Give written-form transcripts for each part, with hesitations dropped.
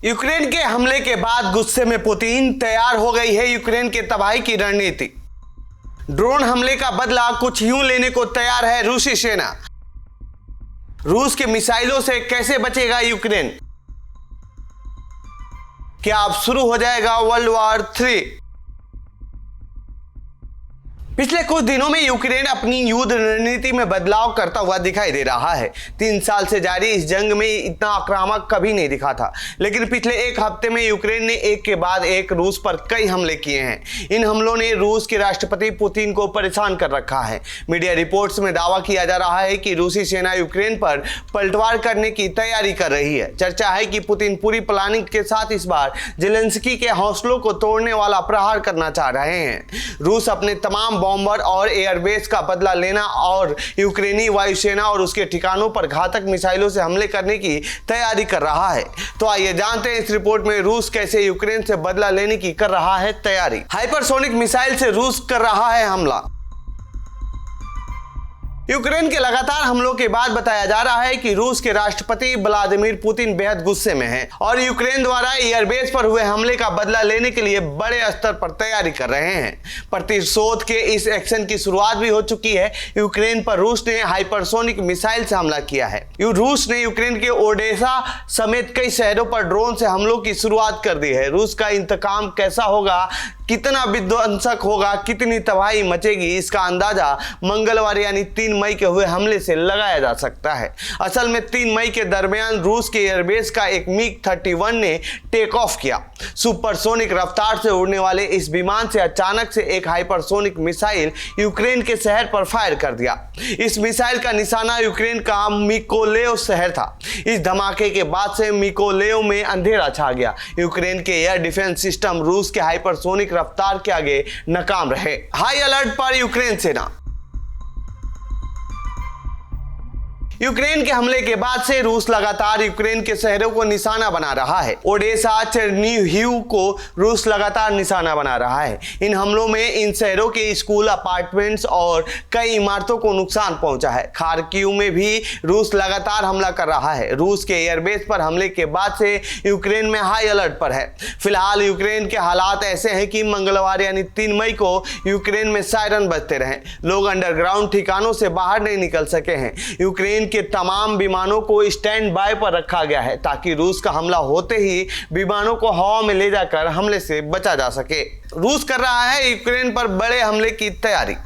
Ukraine के हमले के बाद गुस्से में पुतिन, तैयार हो गई है यूक्रेन के तबाही की रणनीति। ड्रोन हमले का बदला कुछ यूं लेने को तैयार है रूसी सेना। रूस के मिसाइलों से कैसे बचेगा यूक्रेन? क्या अब शुरू हो जाएगा वर्ल्ड वॉर 3? पिछले कुछ दिनों में यूक्रेन अपनी युद्ध रणनीति में बदलाव करता हुआ दिखाई दे रहा है। 3 साल से जारी इस जंग में इतना आक्रामक कभी नहीं दिखा था, लेकिन पिछले एक हफ्ते में यूक्रेन ने एक के बाद एक रूस पर कई हमले किए हैं। इन हमलों ने रूस के राष्ट्रपति पुतिन को परेशान कर रखा है। मीडिया रिपोर्ट्स में दावा किया जा रहा है कि रूसी सेना यूक्रेन पर पलटवार करने की तैयारी कर रही है। चर्चा है कि पुतिन पूरी प्लानिंग के साथ इस बार जेलेंस्की के हौसलों को तोड़ने वाला प्रहार करना चाह रहे हैं। रूस अपने तमाम बॉम्बर और एयरबेस का बदला लेना और यूक्रेनी वायुसेना और उसके ठिकानों पर घातक मिसाइलों से हमले करने की तैयारी कर रहा है। तो आइए जानते हैं इस रिपोर्ट में रूस कैसे यूक्रेन से बदला लेने की कर रहा है तैयारी। हाइपरसोनिक मिसाइल से रूस कर रहा है हमला। यूक्रेन के लगातार हमलों के बाद बताया जा रहा है कि रूस के राष्ट्रपति व्लादिमीर पुतिन बेहद गुस्से में हैं और यूक्रेन द्वारा एयरबेस पर हुए हमले का बदला लेने के लिए बड़े स्तर पर तैयारी कर रहे हैं। प्रतिशोध के इस एक्शन की शुरुआत भी हो चुकी है। यूक्रेन पर रूस ने हाइपरसोनिक मिसाइल से हमला किया है। रूस ने यूक्रेन के ओडेसा समेत कई शहरों पर ड्रोन से हमलों की शुरुआत कर दी है। रूस का इंतकाम कैसा होगा, कितना विध्वंसक होगा, कितनी तबाही मचेगी, इसका अंदाजा मंगलवार यानी 3 मई के हुए हमले से लगाया जा सकता है। असल में 3 मई के दरमियान रूस के एयरबेस का एक MiG-31 ने टेक ऑफ किया। सुपरसोनिक रफ्तार से उड़ने वाले इस विमान से अचानक से एक हाइपरसोनिक मिसाइल यूक्रेन के शहर पर फायर कर दिया। इस मिसाइल का निशाना यूक्रेन का मिकोलेव शहर था। इस धमाके के बाद से मिकोलेव में अंधेरा छा गया। यूक्रेन के एयर डिफेंस सिस्टम रूस के हाइपरसोनिक रफ्तार के आगे नाकाम रहे। हाई अलर्ट पर यूक्रेन सेना। यूक्रेन के हमले के बाद से रूस लगातार यूक्रेन के शहरों को निशाना बना रहा है। ओडेसा, चेर्निहिव को रूस लगातार निशाना बना रहा है। इन हमलों में इन शहरों के स्कूल, अपार्टमेंट्स और कई इमारतों को नुकसान पहुंचा है। खार्किव में भी रूस लगातार हमला कर रहा है। रूस के एयरबेस पर हमले के बाद से यूक्रेन में हाई अलर्ट पर है। फिलहाल यूक्रेन के हालात ऐसे हैं कि मंगलवार यानी 3 मई को यूक्रेन में सायरन बजते रहे। लोग अंडरग्राउंड ठिकानों से बाहर नहीं निकल सके हैं। यूक्रेन के तमाम विमानों को स्टैंड बाय पर रखा गया है ताकि रूस का हमला होते ही विमानों को हवा में ले जाकर हमले से बचा जा सके। रूस कर रहा है यूक्रेन पर बड़े हमले की तैयारी।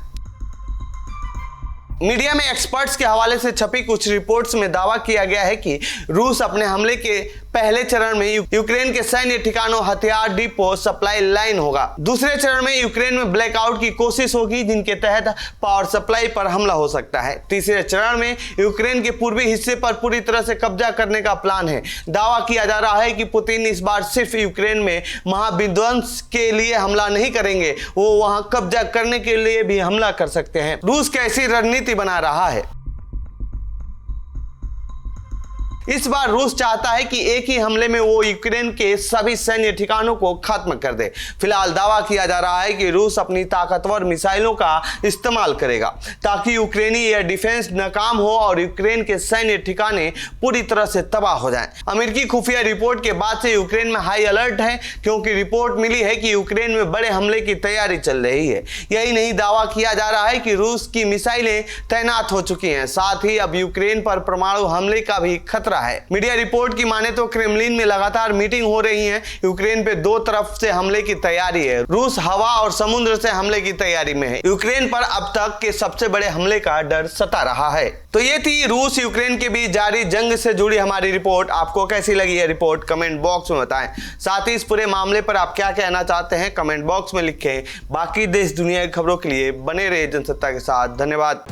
मीडिया में एक्सपर्ट्स के हवाले से छपी कुछ रिपोर्ट्स में दावा किया गया है कि रूस अपने हमले के पहले चरण में यूक्रेन के सैन्य ठिकानों, हथियार डिपो, सप्लाई लाइन होगा। दूसरे चरण में यूक्रेन में ब्लैकआउट की कोशिश होगी जिनके तहत पावर सप्लाई पर हमला हो सकता है। तीसरे चरण में यूक्रेन के पूर्वी हिस्से पर पूरी तरह से कब्जा करने का प्लान है। दावा किया जा रहा है कि पुतिन इस बार सिर्फ यूक्रेन में महाविध्वंस के लिए हमला नहीं करेंगे, वो वहां कब्जा करने के लिए भी हमला कर सकते हैं। रूस कैसी रणनीति बना रहा है? इस बार रूस चाहता है कि एक ही हमले में वो यूक्रेन के सभी सैन्य ठिकानों को खत्म कर दे। फिलहाल दावा किया जा रहा है कि रूस अपनी ताकतवर मिसाइलों का इस्तेमाल करेगा ताकि यूक्रेनी एयर डिफेंस नाकाम हो और यूक्रेन के सैन्य ठिकाने पूरी तरह से तबाह हो जाएं। अमेरिकी खुफिया रिपोर्ट के बाद से यूक्रेन में हाई अलर्ट है क्योंकि रिपोर्ट मिली है कि यूक्रेन में बड़े हमले की तैयारी चल रही है। यही नहीं, दावा किया जा रहा है कि रूस की मिसाइलें तैनात हो चुकी हैं। साथ ही अब यूक्रेन पर परमाणु हमले का भी खतरा है। मीडिया रिपोर्ट की माने तो क्रेमलिन में लगातार मीटिंग हो रही है। यूक्रेन पे 2 तरफ से हमले की तैयारी है। रूस हवा और समुद्र से हमले की तैयारी में है। यूक्रेन पर अब तक के सबसे बड़े हमले का डर सता रहा है। तो ये थी रूस यूक्रेन के बीच जारी जंग से जुड़ी हमारी रिपोर्ट। आपको कैसी लगी है रिपोर्ट कमेंट बॉक्स में बताएं। साथ ही इस पूरे मामले पर आप क्या कहना चाहते हैं कमेंट बॉक्स में लिखें। बाकी देश दुनिया की खबरों के लिए बने रहे जनसत्ता के साथ। धन्यवाद।